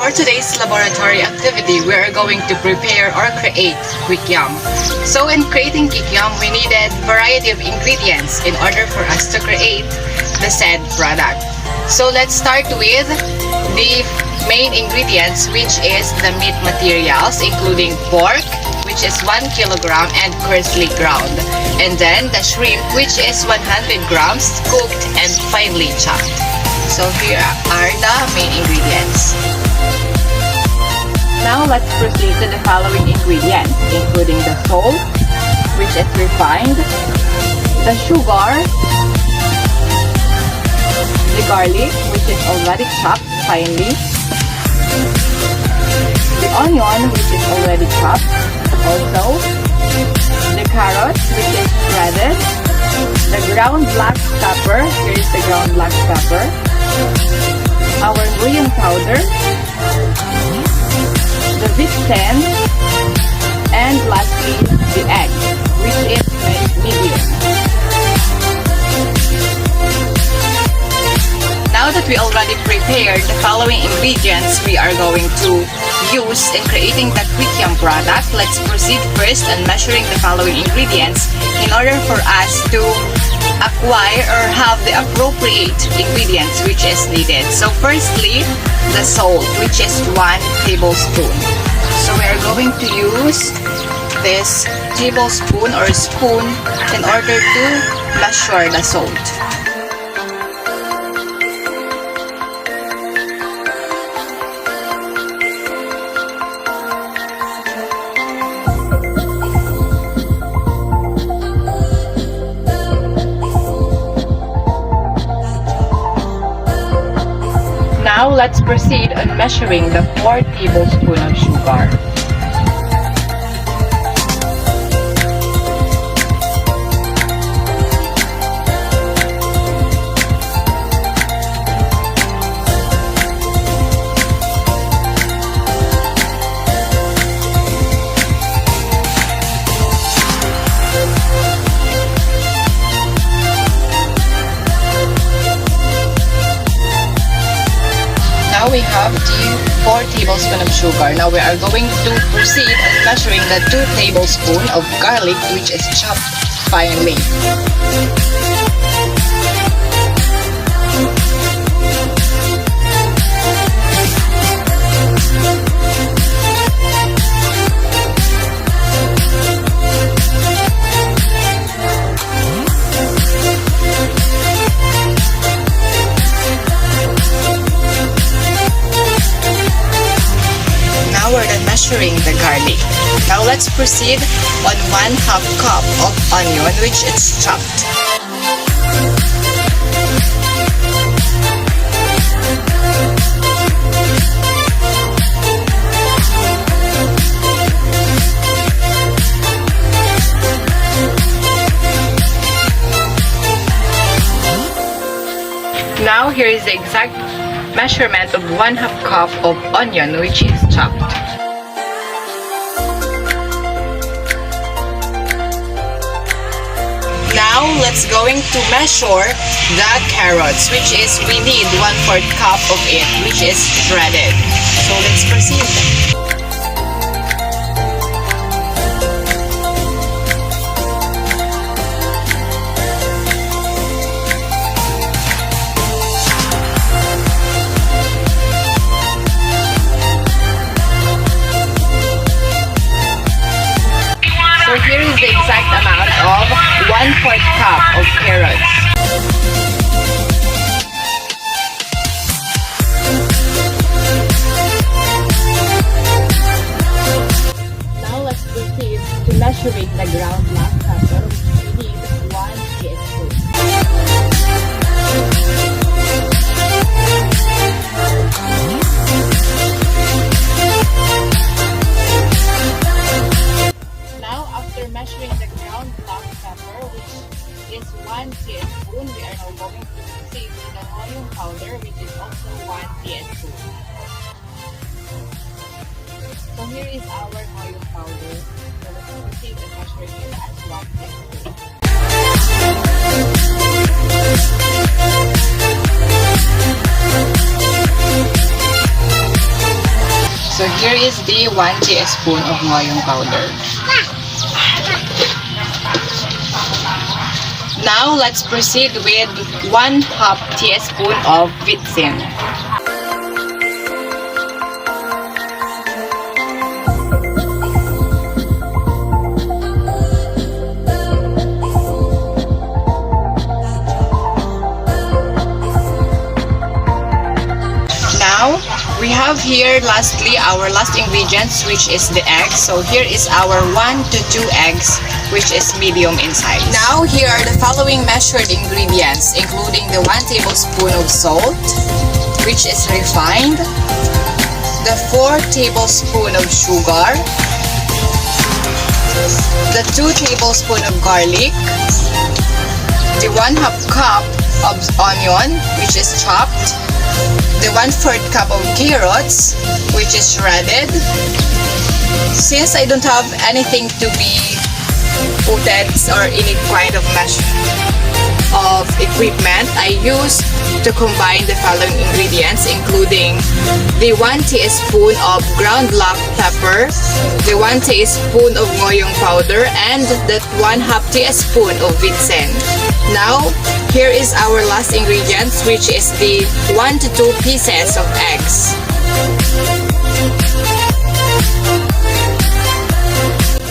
For today's laboratory activity, we are going to prepare or create Quekiam. So in creating Quekiam, we needed variety of ingredients in order for us to create the said product. So let's start with the main ingredients, which is the meat materials, including pork, which is 1 kilogram and coarsely ground. And then the shrimp, which is 100 grams, cooked and finely chopped. So here are the main ingredients. Now let's proceed to the following ingredients, including the salt, which is refined, the sugar, the garlic, which is already chopped finely, the onion, which is already chopped also, the carrots, which is shredded, the ground black pepper, here is the ground black pepper, our bouillon powder, the victim, and lastly the egg, which is medium. Now that we already prepared the following ingredients we are going to use in creating the Quekiam product, let's proceed first on measuring the following ingredients in order for us to acquire or have the appropriate ingredients which is needed. So firstly, the salt, which is 1 tablespoon. So we are going to use this tablespoon or spoon in order to measure the salt. Now let's proceed on measuring the 4 tablespoons of sugar. Now we have the 4 tablespoons of sugar. Now we are going to proceed on measuring the 2 tablespoons of garlic, which is chopped finely. We're done measuring the garlic. Now let's proceed on 1/2 cup of onion, which is chopped. Now here is the exact measurement of 1/2 cup of onion, which is chopped. Now let's going to measure the carrots, which is we need 1/4 cup of it, which is shredded. So let's proceed. So here is the exact amount of 1/4 cup of carrots. Now let's proceed to measuring the ground black pepper, which we need 1 teaspoon. Measuring the ground black pepper, which is 1 teaspoon, we are now going to proceed to the bouillon powder, which is also 1 teaspoon. So here is our bouillon powder. So let's proceed to measuring it as 1 teaspoon. is the 1 teaspoon of ngoyong powder. Now, let's proceed with 1/2 teaspoon of vitsin. Now, we have here lastly our last ingredients, which is the eggs. So here is our 1 to 2 eggs, which is medium in size. Now, here are the following measured ingredients, including the 1 tablespoon of salt, which is refined, the 4 tablespoon of sugar, the 2 tablespoon of garlic, the 1/2 cup of onion, which is chopped, the 1/4 cup of carrots, which is shredded. Since I don't have anything to be putted or any kind of equipment, I use to combine the following ingredients, including the 1 teaspoon of ground black pepper, the 1 teaspoon of ngoyong powder, and the 1/2 teaspoon of vitsin. Now, here is our last ingredients, which is the 1 to 2 pieces of eggs.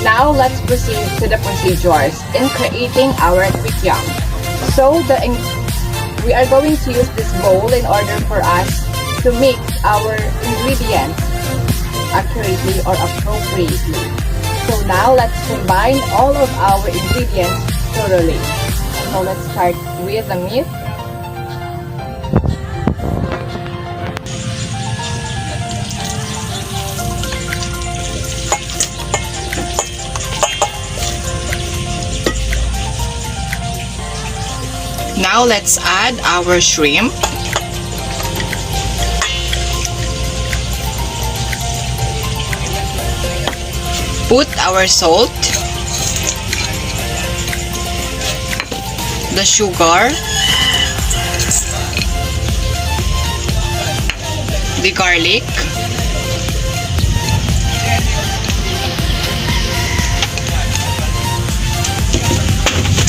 Now, let's proceed to the procedures in creating our quekiam. So, we are going to use this bowl in order for us to mix our ingredients accurately or appropriately. So now, let's combine all of our ingredients thoroughly. So let's start with the meat. Now let's add our shrimp. Put our salt, the sugar, the garlic,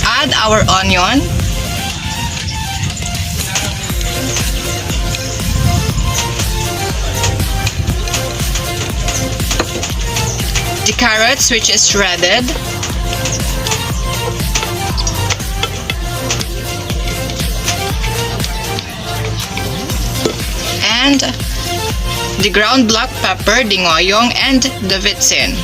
add our onion, the carrots, which is shredded, and the ground black pepper, the ngoyong, and the vitsin.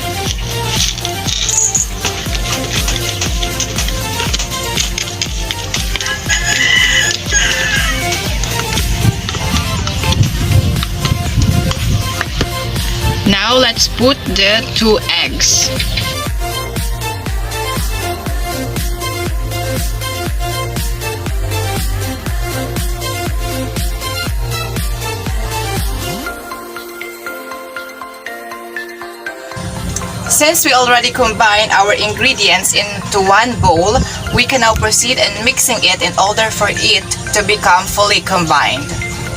Now let's put the 2 eggs. Since we already combined our ingredients into one bowl, we can now proceed in mixing it in order for it to become fully combined.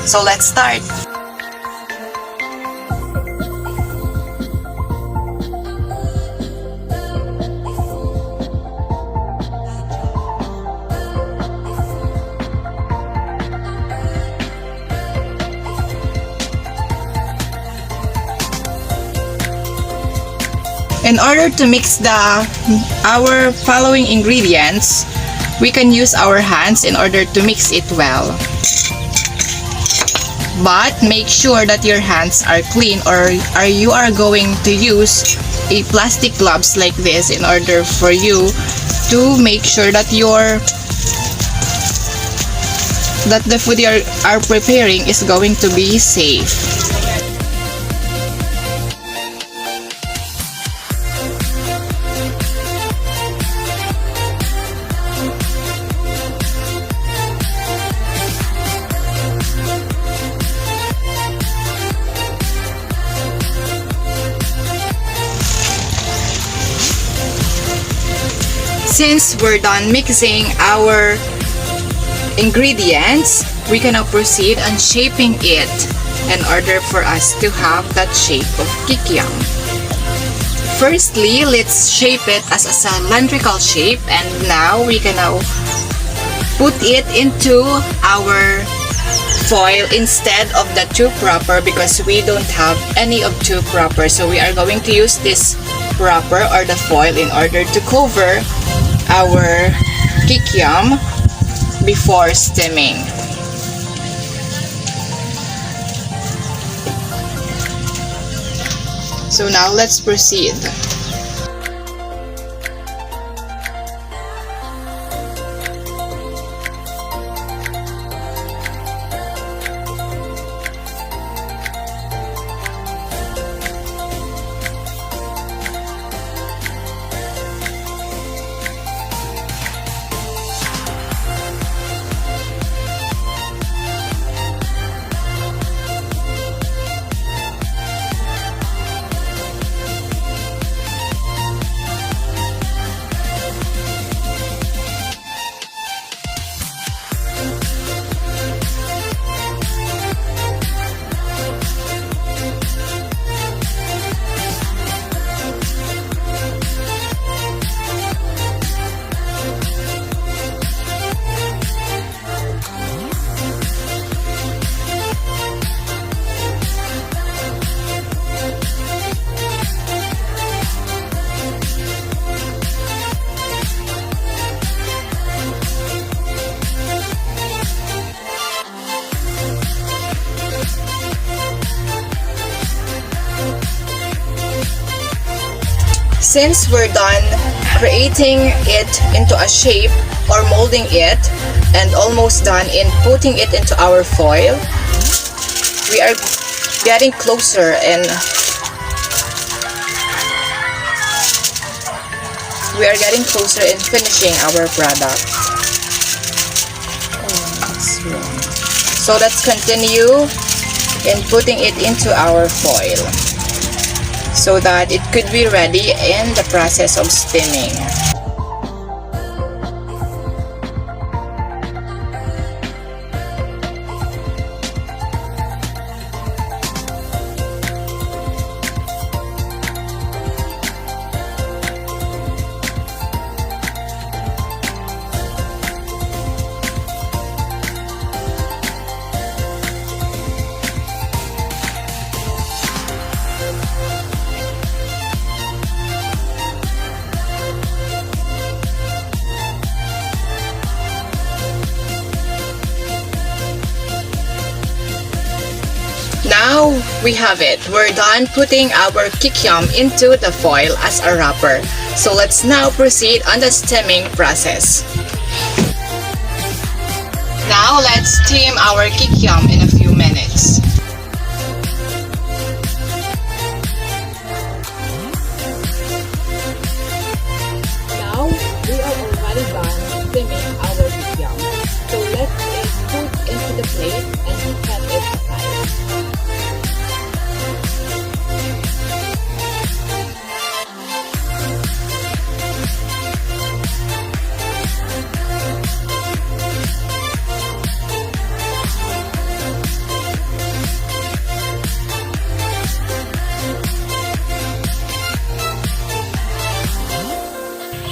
So let's start. In order to mix our following ingredients, we can use our hands in order to mix it well. But make sure that your hands are clean, or you are going to use a plastic gloves like this in order for you to make sure that the food you are preparing is going to be safe. Since we're done mixing our ingredients, we can now proceed on shaping it in order for us to have that shape of Quekiam. Firstly, let's shape it as a cylindrical shape, and now we can now put it into our foil instead of the tube wrapper because we don't have any of tube wrapper. So we are going to use this wrapper or the foil in order to cover our Quekiam before steaming. So now let's proceed. Since we're done creating it into a shape or molding it and almost done in putting it into our foil, we are getting closer and in finishing our product. So let's continue in putting it into our foil, so that it could be ready in the process of steaming. Now we have it. We're done putting our Quekiam into the foil as a wrapper. So let's now proceed on the steaming process. Now let's steam our Quekiam in a few minutes. Now we are already done steaming our Quekiam. So let's put into the plate and set it aside.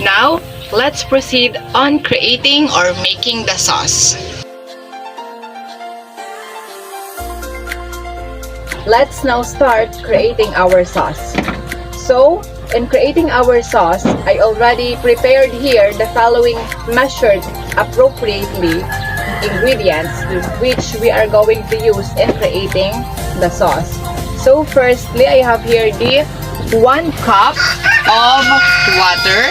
Now, let's proceed on creating or making the sauce. Let's now start creating our sauce. So, in creating our sauce, I already prepared here the following measured appropriately ingredients which we are going to use in creating the sauce. So, firstly, I have here the 1 cup of water,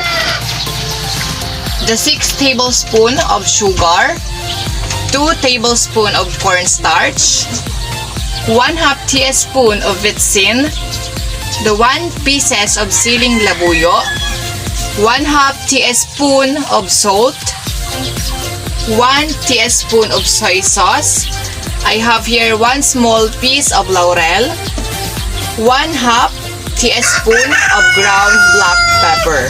the 6 tablespoons of sugar, 2 tablespoons of cornstarch, 1/2 teaspoon of vitsin, the 1 pieces of siling labuyo, 1/2 teaspoon of salt, 1 teaspoon of soy sauce. I have here 1 small piece of laurel, 1/2 teaspoon of ground black pepper.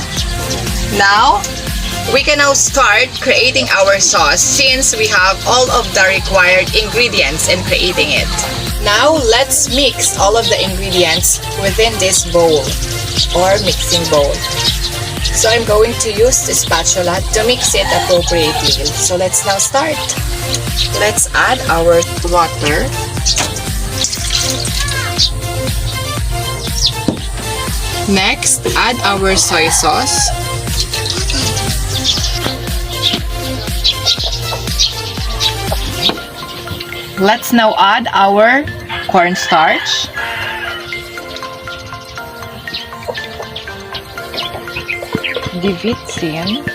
Now, we can now start creating our sauce since we have all of the required ingredients in creating it. Now, let's mix all of the ingredients within this bowl or mixing bowl. So I'm going to use the spatula to mix it appropriately. So let's now start. Let's add our water. Next, add our soy sauce. Let's now add our cornstarch. Divitsin.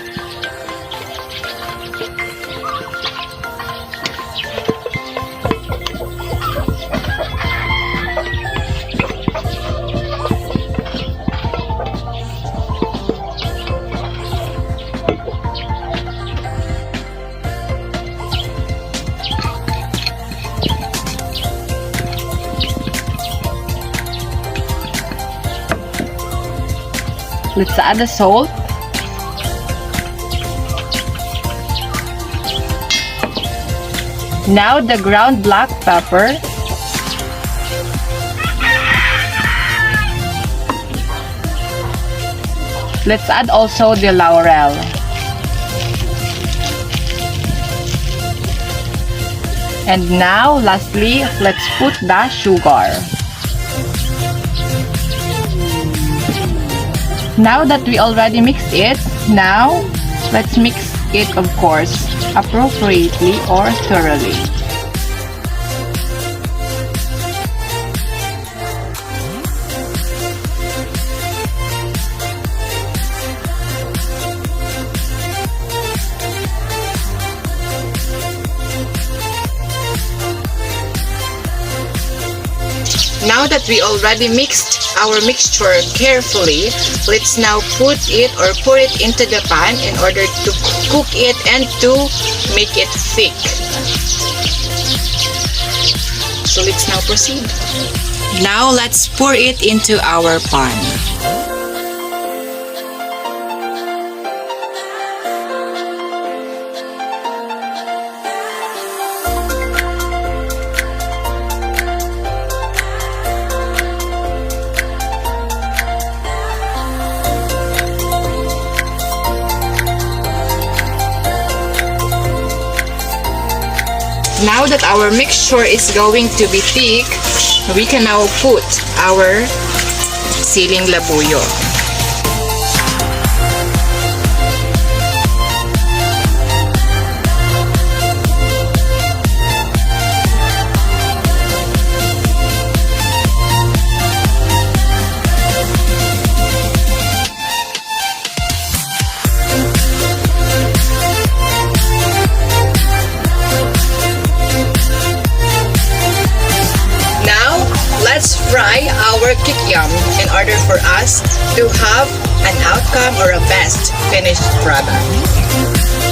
Let's add the salt. Now the ground black pepper. Let's add also the laurel. And now lastly, let's put the sugar. Now that we already mixed it, now let's mix it, of course, appropriately or thoroughly. Now that we already mixed our mixture carefully, let's now put it or pour it into the pan in order to cook it and to make it thick. So let's now proceed. Now let's pour it into our pan. Now that our mixture is going to be thick, we can now put our siling labuyo. Let's fry our Quekiam in order for us to have an outcome or a best finished product.